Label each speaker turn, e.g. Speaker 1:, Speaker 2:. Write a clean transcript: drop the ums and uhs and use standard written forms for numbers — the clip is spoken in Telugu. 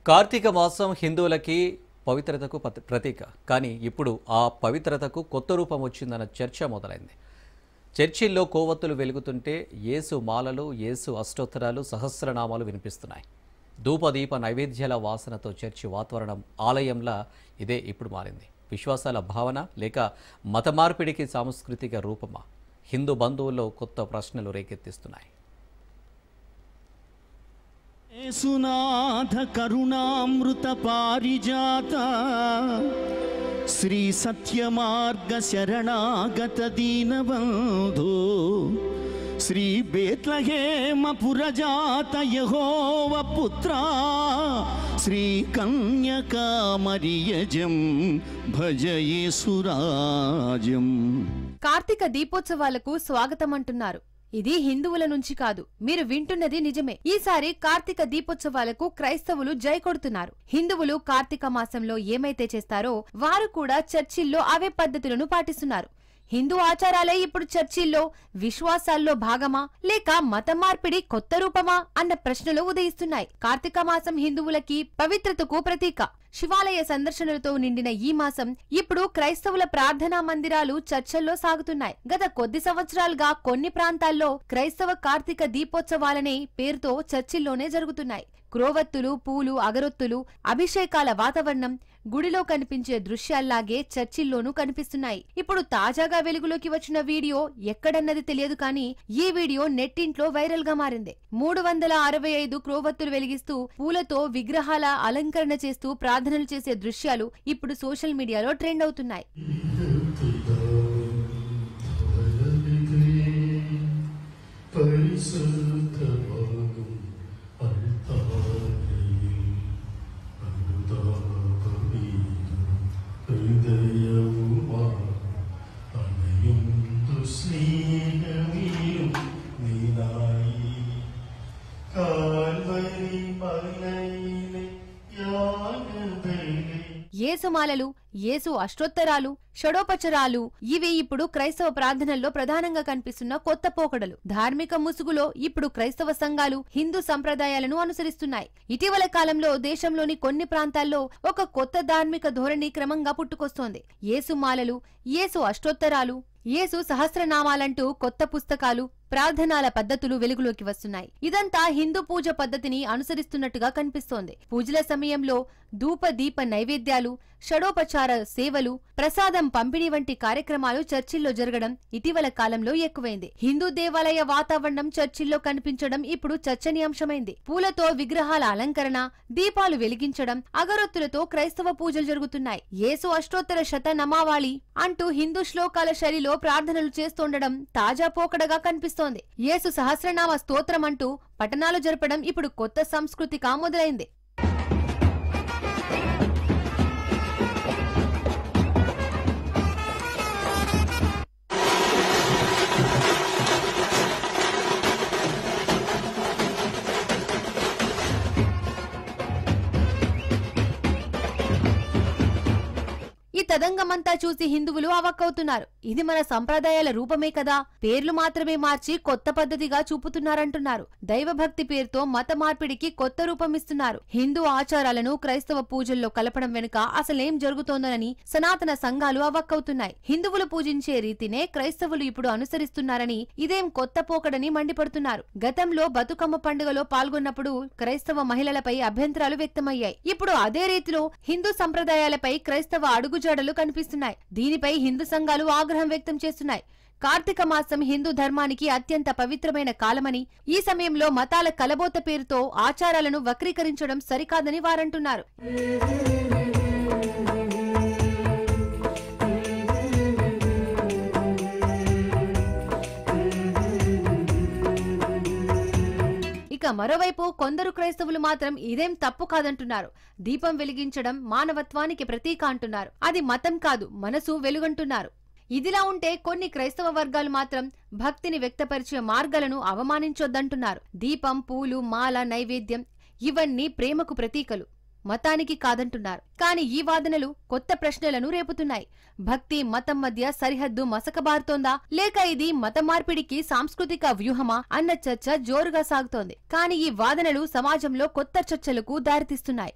Speaker 1: కార్తీక మాసం హిందువులకి పవిత్రతకు ప్రతీక. కానీ ఇప్పుడు ఆ పవిత్రతకు కొత్త రూపం వచ్చిందన్న చర్చ మొదలైంది. చర్చిల్లో కోవత్తులు వెలుగుతుంటే యేసు మాలలు, యేసు అష్టోత్తరాలు, సహస్రనామాలు వినిపిస్తున్నాయి. ధూపదీప నైవేద్యాల వాసనతో చర్చి వాతావరణం ఆలయంలా ఇదే ఇప్పుడు మారింది. విశ్వాసాల భావన లేక మత మార్పిడికి సాంస్కృతిక రూపమా? హిందూ బంధువుల్లో కొత్త ప్రశ్నలు రేకెత్తిస్తున్నాయి.
Speaker 2: యేసునాథ కరుణామృత పారిజాత శ్రీ సత్యమార్గ శరణాగత దీనబంధో శ్రీ బేత్లహేమ పురజాత యెహోవ పుత్ర శ్రీ కన్యకా మరియజం భజ యేసురాజం.
Speaker 3: కార్తీక దీపోత్సవాలకు స్వాగతం అంటున్నారు. ఇది హిందువుల నుంచి కాదు, మీరు వింటున్నది నిజమే. ఈసారి కార్తీక దీపోత్సవాలకు క్రైస్తవులు జై కొడుతున్నారు. హిందువులు కార్తీక మాసంలో ఏమైతే చేస్తారో వారు కూడా చర్చిల్లో అవే పద్ధతులను పాటిస్తున్నారు. హిందూ ఆచారాలే ఇప్పుడు చర్చిల్లో విశ్వాసాల్లో భాగమా లేక మత మార్పిడి కొత్త రూపమా అన్న ప్రశ్నలు ఉదయిస్తున్నాయి. కార్తీక మాసం హిందువులకి పవిత్రతకు ప్రతీక. శివాలయ సందర్శనలతో నిండిన ఈ మాసం ఇప్పుడు క్రైస్తవుల ప్రార్థనా మందిరాలు చర్చల్లో సాగుతున్నాయి. గత కొద్ది సంవత్సరాలుగా కొన్ని ప్రాంతాల్లో క్రైస్తవ కార్తీక దీపోత్సవాలనే పేరుతో చర్చిల్లోనే జరుగుతున్నాయి. క్రోవత్తులు, పూలు, అగరొత్తులు, అభిషేకాల వాతావరణం గుడిలో కనిపించే దృశ్యాల్లాగే చర్చిల్లోనూ కనిపిస్తున్నాయి. ఇప్పుడు తాజాగా వెలుగులోకి వచ్చిన వీడియో ఎక్కడన్నది తెలియదు కానీ ఈ వీడియో నెట్టింట్లో వైరల్ గా మారింది. 365 క్రోవత్తులు వెలిగిస్తూ పూలతో విగ్రహాల అలంకరణ చేస్తూ ప్రార్థనలు చేసే దృశ్యాలు ఇప్పుడు సోషల్ మీడియాలో ట్రెండ్ అవుతున్నాయి. యేసుమాలలు, యేసు అష్టోత్తరాలు, షడోపచరాలు ఇవి ఇప్పుడు క్రైస్తవ ప్రార్థనల్లో ప్రధానంగా కనిపిస్తున్న కొత్త పోకడలు. ధార్మిక ముసుగులో ఇప్పుడు క్రైస్తవ సంఘాలు హిందూ సంప్రదాయాలను అనుసరిస్తున్నాయి. ఇటీవల కాలంలో దేశంలోని కొన్ని ప్రాంతాల్లో ఒక కొత్త ధార్మిక ధోరణి క్రమంగా పుట్టుకొస్తోంది. యేసుమాలలు, యేసు అష్టోత్తరాలు, యేసు సహస్రనామాలంటూ కొత్త పుస్తకాలు, ప్రార్థనాల పద్ధతులు వెలుగులోకి వస్తున్నాయి. ఇదంతా హిందూ పూజ పద్ధతిని అనుసరిస్తున్నట్టుగా కనిపిస్తోంది. పూజల సమయంలో ధూప దీప నైవేద్యాలు, షడోపచార సేవలు, ప్రసాదం పంపిణీ వంటి కార్యక్రమాలు చర్చిల్లో జరగడం ఇటీవల కాలంలో ఎక్కువైంది. హిందూ దేవాలయ వాతావరణం చర్చిల్లో కనిపించడం ఇప్పుడు చర్చనీయాంశమైంది. పూలతో విగ్రహాల అలంకరణ, దీపాలు వెలిగించడం, అగరొత్తులతో క్రైస్తవ పూజలు జరుగుతున్నాయి. యేసు అష్టోత్తర శత నమావళి అంటూ హిందూ శ్లోకాల శైలిలో ప్రార్థనలు చేస్తుండడం తాజా పోకడగా కనిపిస్తోంది. యేసు సహస్రనామ స్తోత్రం అంటూ పఠనాలు జరపడం ఇప్పుడు కొత్త సంస్కృతిగా మొదలైంది. ఈ తదంగమంతా చూసి హిందువులు అవాక్కవుతున్నారు. ఇది మన సంప్రదాయాల రూపమే కదా, పేర్లు మాత్రమే మార్చి కొత్త పద్ధతిగా చూపుతున్నారంటున్నారు. దైవభక్తి పేరుతో మత మార్పిడికి కొత్త రూపమిస్తున్నారు. హిందూ ఆచారాలను క్రైస్తవ పూజల్లో కలపడం వెనుక అసలేం జరుగుతోందనని సనాతన సంఘాలు అవాక్కవుతున్నాయి. హిందువులు పూజించే రీతినే క్రైస్తవులు ఇప్పుడు అనుసరిస్తున్నారని, ఇదేం కొత్త పోకడని మండిపడుతున్నారు. గతంలో బతుకమ్మ పండుగలో పాల్గొన్నప్పుడు క్రైస్తవ మహిళలపై అభ్యంతరాలు వ్యక్తమయ్యాయి. ఇప్పుడు అదే రీతిలో హిందూ సంప్రదాయాలపై క్రైస్తవ అడుగుజాడలు కనిపిస్తున్నాయి. దీనిపై హిందూ సంఘాలు ఆగ్రహం వ్యక్తం చేస్తున్నాయి. కార్తీక మాసం హిందూ ధర్మానికి అత్యంత పవిత్రమైన కాలమని, ఈ సమయంలో మతాల కలబోత పేరుతో ఆచారాలను వక్రీకరించడం సరికాదని వారంటున్నారు. ఇక మరోవైపు కొందరు క్రైస్తవులు మాత్రం ఇదేం తప్పు కాదంటున్నారు. దీపం వెలిగించడం మానవత్వానికి ప్రతీక అంటున్నారు. అది మతం కాదు, మనసు వెలుగంటున్నారు. ఇదిలా ఉంటే కొన్ని క్రైస్తవ వర్గాలు మాత్రం భక్తిని వ్యక్తపరిచే మార్గాలను అవమానించొద్దంటున్నారు. దీపం, పూలు, మాల, నైవేద్యం ఇవన్నీ ప్రేమకు ప్రతీకలు. మతానికి కాదంటున్నారు. కానీ ఈ వాదనలు కొత్త ప్రశ్నలను రేపుతున్నాయి. భక్తి మతం మధ్య సరిహద్దు మసకబారుతోందా, లేక ఇది మత మార్పిడికి సాంస్కృతిక వ్యూహమా అన్న చర్చ జోరుగా సాగుతోంది. కానీ ఈ వాదనలు సమాజంలో కొత్త చర్చలకు దారితీస్తున్నాయి.